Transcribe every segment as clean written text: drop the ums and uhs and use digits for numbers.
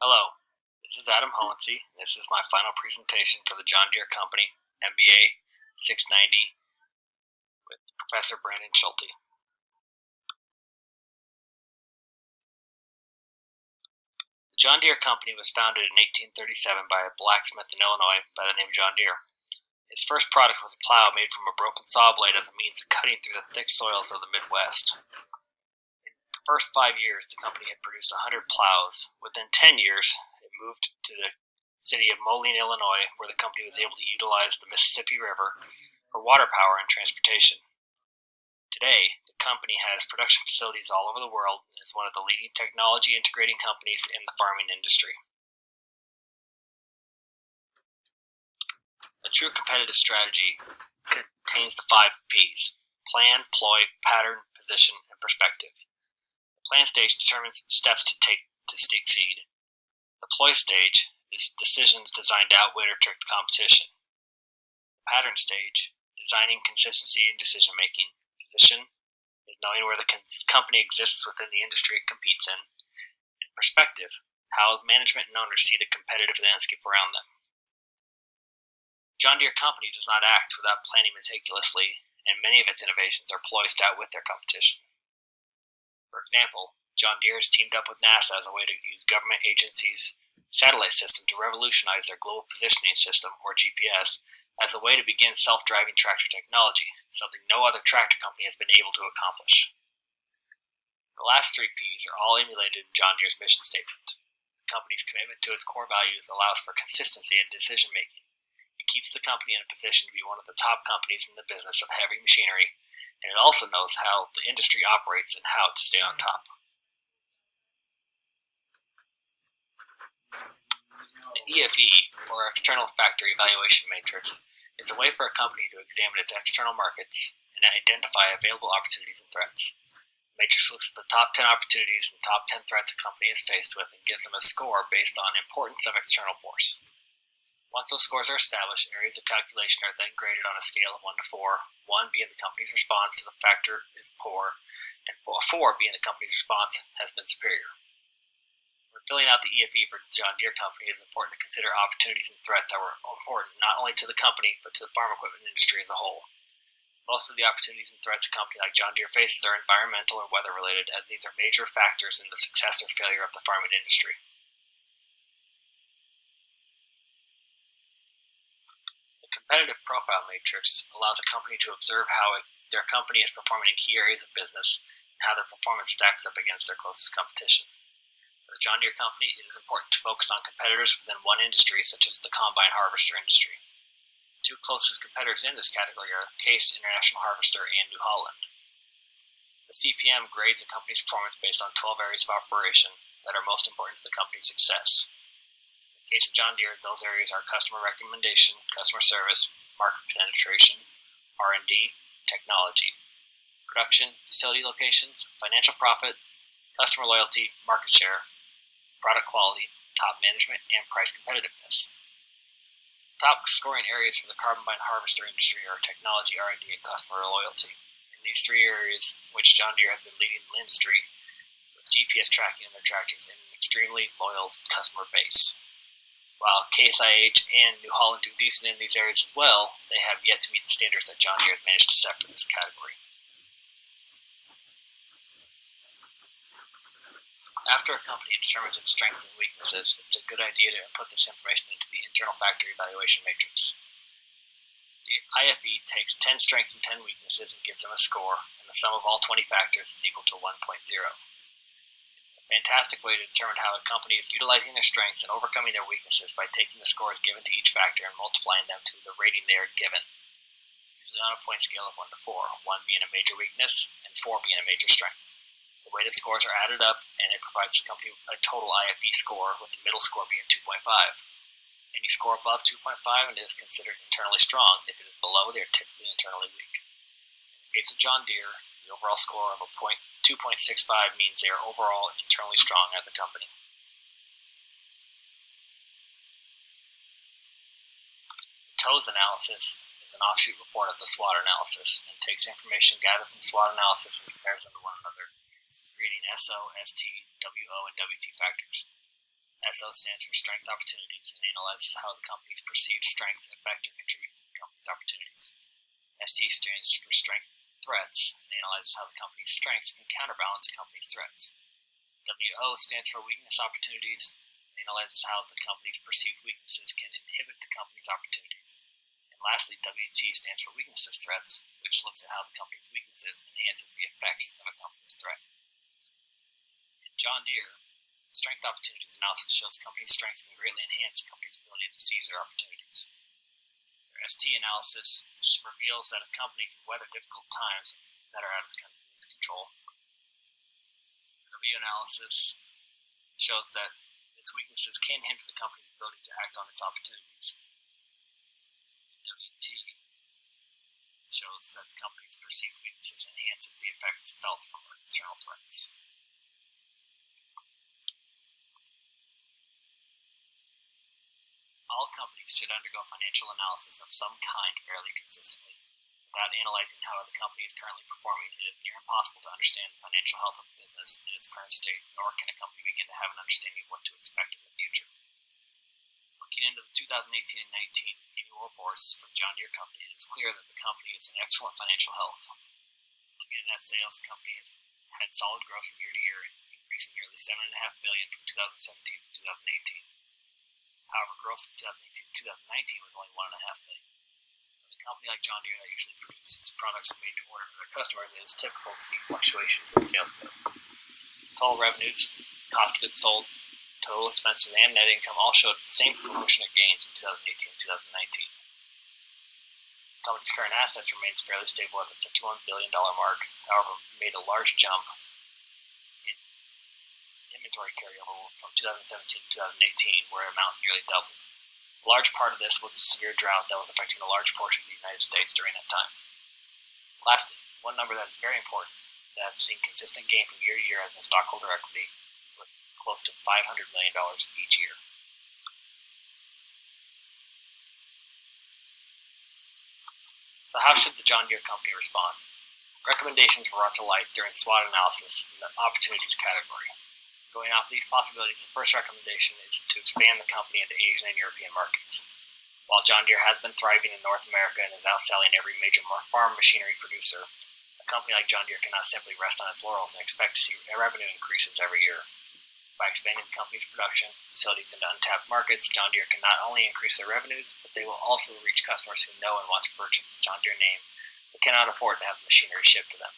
Hello, this is Adam Hohensee. This is my final presentation for the John Deere Company MBA 690 with Professor Brandon Schulte. The John Deere Company was founded in 1837 by a blacksmith in Illinois by the name of John Deere. His first product was a plow made from a broken saw blade as a means of cutting through the thick soils of the Midwest. In the first 5 years, the company had produced 100 plows. Within 10 years, it moved to the city of Moline, Illinois, where the company was able to utilize the Mississippi River for water power and transportation. Today, the company has production facilities all over the world and is one of the leading technology integrating companies in the farming industry. A true competitive strategy contains the 5 P's: plan, ploy, pattern, position, and perspective. The plan stage determines steps to take to succeed. The ploy stage is decisions designed to outwit or trick the competition. The pattern stage, designing consistency in decision making. Position is knowing where the company exists within the industry it competes in. And perspective, how management and owners see the competitive landscape around them. John Deere Company does not act without planning meticulously, and many of its innovations are poised to outwit their competition. For example, John Deere has teamed up with NASA as a way to use government agencies' satellite system to revolutionize their global positioning system, or GPS, as a way to begin self-driving tractor technology, something no other tractor company has been able to accomplish. The last 3 P's are all emulated in John Deere's mission statement. The company's commitment to its core values allows for consistency in decision making. It keeps the company in a position to be one of the top companies in the business of heavy machinery, and it also knows how the industry operates and how to stay on top. The EFE, or External Factor Evaluation Matrix, is a way for a company to examine its external markets and identify available opportunities and threats. The matrix looks at the top 10 opportunities and top 10 threats a company is faced with and gives them a score based on importance of external force. Once those scores are established, areas of calculation are then graded on a scale of 1 to 4, 1 being the company's response to the factor is poor, and 4 being the company's response has been superior. When filling out the EFE for the John Deere Company, it is important to consider opportunities and threats that were important not only to the company, but to the farm equipment industry as a whole. Most of the opportunities and threats a company like John Deere faces are environmental or weather related, as these are major factors in the success or failure of the farming industry. The competitive profile matrix allows a company to observe how their company is performing in key areas of business and how their performance stacks up against their closest competition. For the John Deere Company, it is important to focus on competitors within one industry, such as the combine harvester industry. The 2 closest competitors in this category are Case International Harvester and New Holland. The CPM grades a company's performance based on 12 areas of operation that are most important to the company's success. In the case of John Deere, those areas are customer recommendation, customer service, market penetration, R&D, technology, production, facility locations, financial profit, customer loyalty, market share, product quality, top management, and price competitiveness. Top scoring areas for the combine harvester industry are technology, R&D, and customer loyalty. In these 3 areas, which John Deere has been leading the industry with GPS tracking of their tractors and an extremely loyal customer base. While Case IH and New Holland do decent in these areas as well, they have yet to meet the standards that John Deere has managed to set for this category. After a company determines its strengths and weaknesses, it's a good idea to input this information into the internal factor evaluation matrix. The IFE takes 10 strengths and 10 weaknesses and gives them a score, and the sum of all 20 factors is equal to 1.0. It's a fantastic way to determine how a company is utilizing their strengths and overcoming their weaknesses by taking the scores given to each factor and multiplying them to the rating they are given, usually on a point scale of 1 to 4, 1 being a major weakness and 4 being a major strength. The weighted scores are added up, and it provides the company a total IFE score, with the middle score being 2.5. Any score above 2.5 is considered internally strong. If it is below, they are typically internally weak. In the case of John Deere, the overall score of 2.65 means they are overall internally strong as a company. The TOES analysis is an offshoot report of the SWOT analysis and takes information gathered from the SWOT analysis and compares them to one another, creating SO, ST, WO, and WT factors. SO stands for Strength Opportunities and analyzes how the company's perceived strengths affect or contribute to the company's opportunities. ST stands for Strength Threats and analyzes how the company's strengths can counterbalance the company's threats. WO stands for Weakness Opportunities and analyzes how the company's perceived weaknesses can inhibit the company's opportunities. And lastly, WT stands for Weaknesses Threats, which looks at how the company's weaknesses enhances the effects of a company's threat. In John Deere, Strength Opportunities analysis shows company strengths can greatly enhance the company's ability to seize their opportunities. Their ST analysis reveals that a company can weather difficult times that are out of the company's control. W analysis shows that its weaknesses can hinder the company's ability to act on its opportunities. WT shows that the company's perceived weaknesses enhances the effects felt from external threats. All companies should undergo financial analysis of some kind fairly consistently. Without analyzing how the company is currently performing, it is near impossible to understand the financial health of the business in its current state, nor can a company begin to have an understanding of what to expect in the future. Looking into the 2018 and 19 annual reports from John Deere Company, it is clear that the company is in excellent financial health. Looking at net sales, the company has had solid growth from year to year, increasing nearly $7.5 billion from 2017 to 2018. However, growth from 2018 to 2019 was only $1.5 billion. For a company like John Deere that usually produces products made to order for their customers, it is typical to see fluctuations in sales growth. Total revenues, cost of goods sold, total expenses, and net income all showed the same proportionate gains in 2018 and 2019. The company's current assets remained fairly stable at the $51 billion mark, however, made a large jump in inventory carryover from 2017 to 2018, where the amount nearly doubled. A large part of this was a severe drought that was affecting a large portion of the United States during that time. Lastly, one number that is very important that has seen consistent gain from year to year as the stockholder equity, with close to $500 million each year. So how should the John Deere Company respond? Recommendations were brought to light during SWOT analysis in the opportunities category. Going off these possibilities, the first recommendation is to expand the company into Asian and European markets. While John Deere has been thriving in North America and is outselling every major farm machinery producer, a company like John Deere cannot simply rest on its laurels and expect to see revenue increases every year. By expanding the company's production facilities into untapped markets, John Deere can not only increase their revenues, but they will also reach customers who know and want to purchase the John Deere name but cannot afford to have the machinery shipped to them.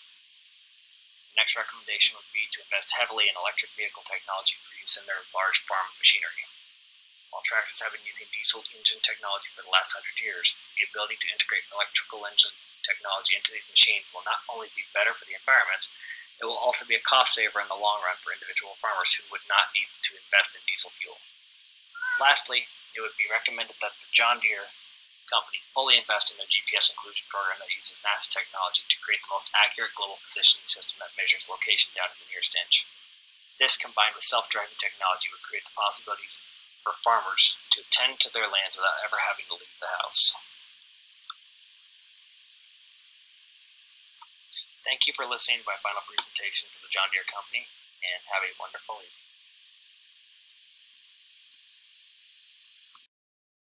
The next recommendation would be to invest heavily in electric vehicle technology for use in their large farm machinery. While tractors have been using diesel engine technology for the last 100 years, the ability to integrate electrical engine technology into these machines will not only be better for the environment, it will also be a cost saver in the long run for individual farmers who would not need to invest in diesel fuel. Lastly, it would be recommended that the John Deere Company fully invest in their GPS inclusion program that uses NASA technology to create the most accurate global positioning system that measures location down to the nearest inch. This, combined with self-driving technology, would create the possibilities for farmers to tend to their lands without ever having to leave the house. Thank you for listening to my final presentation for the John Deere Company, and have a wonderful evening.